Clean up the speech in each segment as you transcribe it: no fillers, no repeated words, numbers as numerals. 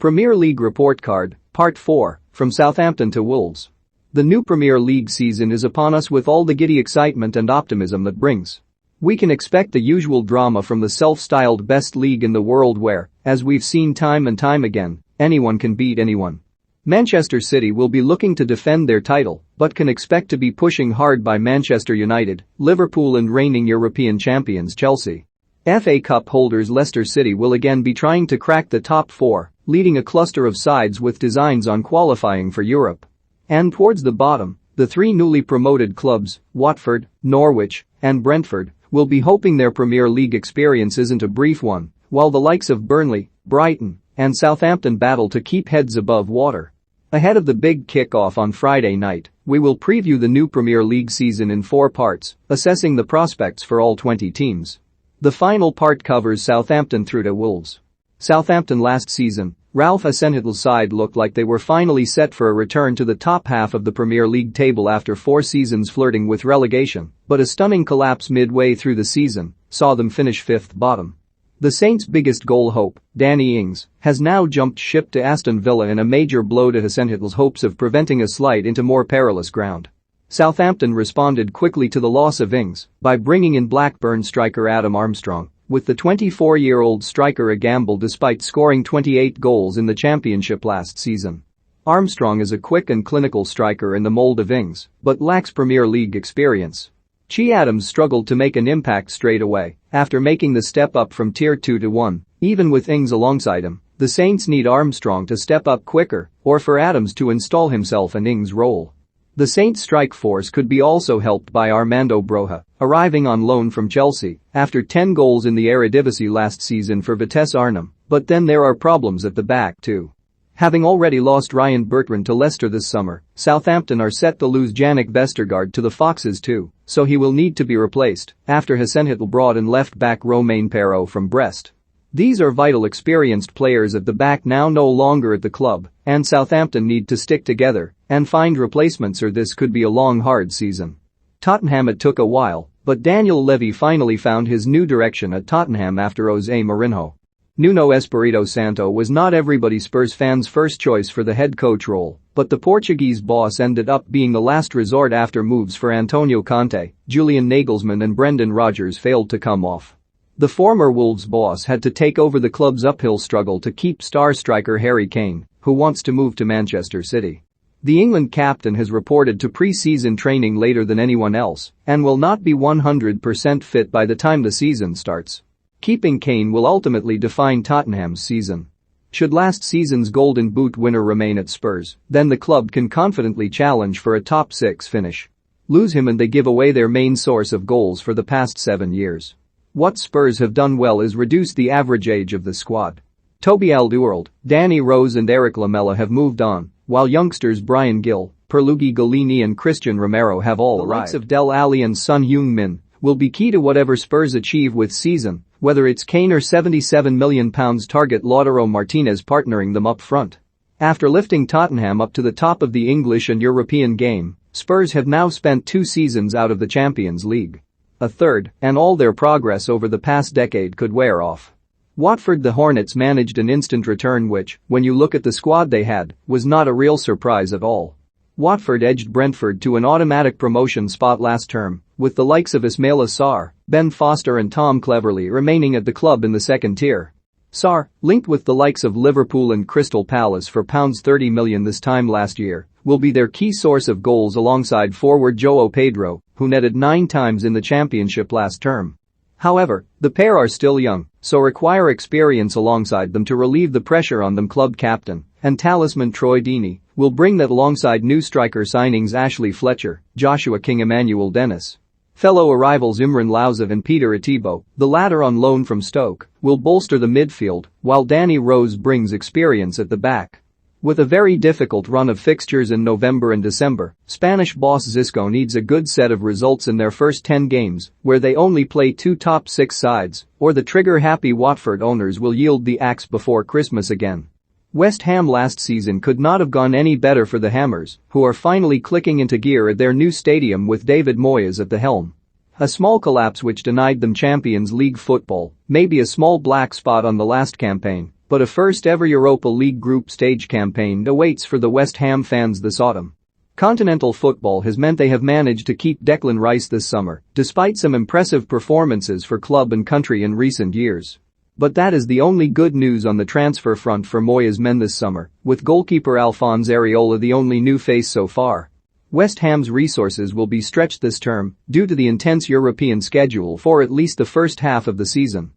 Premier League Report Card, Part 4, from Southampton to Wolves. The new Premier League season is upon us with all the giddy excitement and optimism that brings. We can expect the usual drama from the self-styled best league in the world where, as we've seen time and time again, anyone can beat anyone. Manchester City will be looking to defend their title, but can expect to be pushing hard by Manchester United, Liverpool and reigning European champions Chelsea. FA Cup holders Leicester City will again be trying to crack the top four, leading a cluster of sides with designs on qualifying for Europe. And towards the bottom, the three newly promoted clubs, Watford, Norwich, and Brentford, will be hoping their Premier League experience isn't a brief one, while the likes of Burnley, Brighton, and Southampton battle to keep heads above water. Ahead of the big kick-off on Friday night, we will preview the new Premier League season in 4 parts, assessing the prospects for all 20 teams. The final part covers Southampton through to Wolves. Southampton last season, Ralph Hasenhüttl's side looked like they were finally set for a return to the top half of the Premier League table after 4 seasons flirting with relegation, but a stunning collapse midway through the season saw them finish 5th bottom. The Saints' biggest goal hope, Danny Ings, has now jumped ship to Aston Villa in a major blow to Hasenhüttl's hopes of preventing a slide into more perilous ground. Southampton responded quickly to the loss of Ings by bringing in Blackburn striker Adam Armstrong, with the 24-year-old striker a gamble despite scoring 28 goals in the Championship last season. Armstrong is a quick and clinical striker in the mould of Ings, but lacks Premier League experience. Che Adams struggled to make an impact straight away after making the step up from Tier 2 to 1, even with Ings alongside him. The Saints need Armstrong to step up quicker or for Adams to install himself in Ings' role. The Saints' strike force could be also helped by Armando Broja, arriving on loan from Chelsea after 10 goals in the Eredivisie last season for Vitesse Arnhem, but then there are problems at the back too. Having already lost Ryan Bertrand to Leicester this summer, Southampton are set to lose Yannick Vestergaard to the Foxes too, so he will need to be replaced after Hasenhüttl brought in left-back Romain Perraud from Brest. These are vital experienced players at the back now no longer at the club, and Southampton need to stick together and find replacements or this could be a long hard season. Tottenham it took a while, but Daniel Levy finally found his new direction at Tottenham after Jose Mourinho. Nuno Espirito Santo was not everybody Spurs fans' first choice for the head coach role, but the Portuguese boss ended up being the last resort after moves for Antonio Conte, Julian Nagelsmann and Brendan Rodgers failed to come off. The former Wolves boss had to take over the club's uphill struggle to keep star striker Harry Kane, who wants to move to Manchester City. The England captain has reported to pre-season training later than anyone else and will not be 100% fit by the time the season starts. Keeping Kane will ultimately define Tottenham's season. Should last season's Golden Boot winner remain at Spurs, then the club can confidently challenge for a top 6 finish. Lose him and they give away their main source of goals for the past 7 years. What Spurs have done well is reduce the average age of the squad. Toby Alderweireld, Danny Rose and Eric Lamela have moved on, while youngsters Brian Gill, Pierluigi Golini and Christian Romero have all arrived. The likes of Dele Alli and Son Heung-min will be key to whatever Spurs achieve with season, whether it's Kane or £77 million target Lautaro Martinez partnering them up front. After lifting Tottenham up to the top of the English and European game, Spurs have now spent 2 seasons out of the Champions League. A third, and all their progress over the past decade could wear off. Watford the Hornets managed an instant return which, when you look at the squad they had, was not a real surprise at all. Watford edged Brentford to an automatic promotion spot last term, with the likes of Ismaila Sarr, Ben Foster and Tom Cleverley remaining at the club in the second tier. Sarr, linked with the likes of Liverpool and Crystal Palace for £30 million this time last year, will be their key source of goals alongside forward João Pedro, who netted 9 times in the Championship last term. However, the pair are still young, so require experience alongside them to relieve the pressure on them. Club captain and talisman Troy Deeney will bring that alongside new striker signings Ashley Fletcher, Joshua King, Emmanuel Dennis. Fellow arrivals Imran Louza and Peter Atibo, the latter on loan from Stoke, will bolster the midfield, while Danny Rose brings experience at the back. With a very difficult run of fixtures in November and December, Spanish boss Xisco needs a good set of results in their first 10 games, where they only play 2 top 6 sides, or the trigger-happy Watford owners will yield the axe before Christmas again. West Ham last season could not have gone any better for the Hammers, who are finally clicking into gear at their new stadium with David Moyes at the helm. A small collapse which denied them Champions League football, maybe a small black spot on the last campaign, but a first-ever Europa League group stage campaign awaits for the West Ham fans this autumn. Continental football has meant they have managed to keep Declan Rice this summer, despite some impressive performances for club and country in recent years. But that is the only good news on the transfer front for Moya's men this summer, with goalkeeper Alphonse Areola the only new face so far. West Ham's resources will be stretched this term due to the intense European schedule for at least the first half of the season.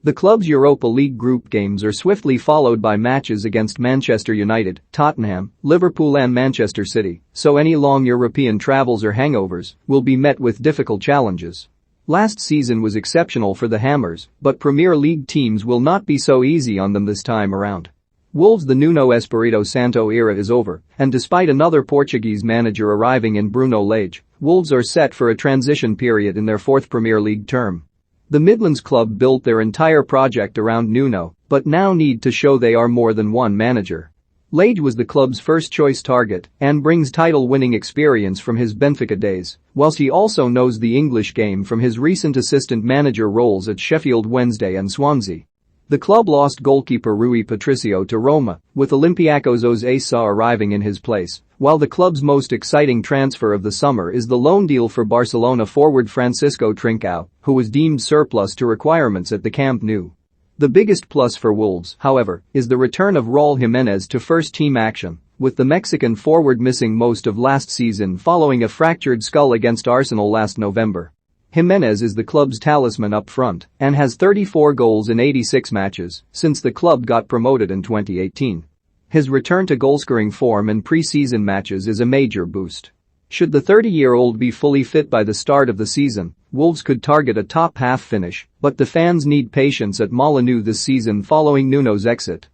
The club's Europa League group games are swiftly followed by matches against Manchester United, Tottenham, Liverpool and Manchester City, so any long European travels or hangovers will be met with difficult challenges. Last season was exceptional for the Hammers, but Premier League teams will not be so easy on them this time around. Wolves' the Nuno Espirito Santo era is over, and despite another Portuguese manager arriving in Bruno Lage, Wolves are set for a transition period in their fourth Premier League term. The Midlands club built their entire project around Nuno, but now need to show they are more than one manager. Lage was the club's first-choice target and brings title-winning experience from his Benfica days, whilst he also knows the English game from his recent assistant manager roles at Sheffield Wednesday and Swansea. The club lost goalkeeper Rui Patricio to Roma, with Olympiacos' José Sá arriving in his place, while the club's most exciting transfer of the summer is the loan deal for Barcelona forward Francisco Trincao, who was deemed surplus to requirements at the Camp Nou. The biggest plus for Wolves, however, is the return of Raúl Jiménez to first-team action, with the Mexican forward missing most of last season following a fractured skull against Arsenal last November. Jiménez is the club's talisman up front and has 34 goals in 86 matches since the club got promoted in 2018. His return to goal-scoring form in pre-season matches is a major boost. Should the 30-year-old be fully fit by the start of the season, Wolves could target a top-half finish, but the fans need patience at Molineux this season following Nuno's exit.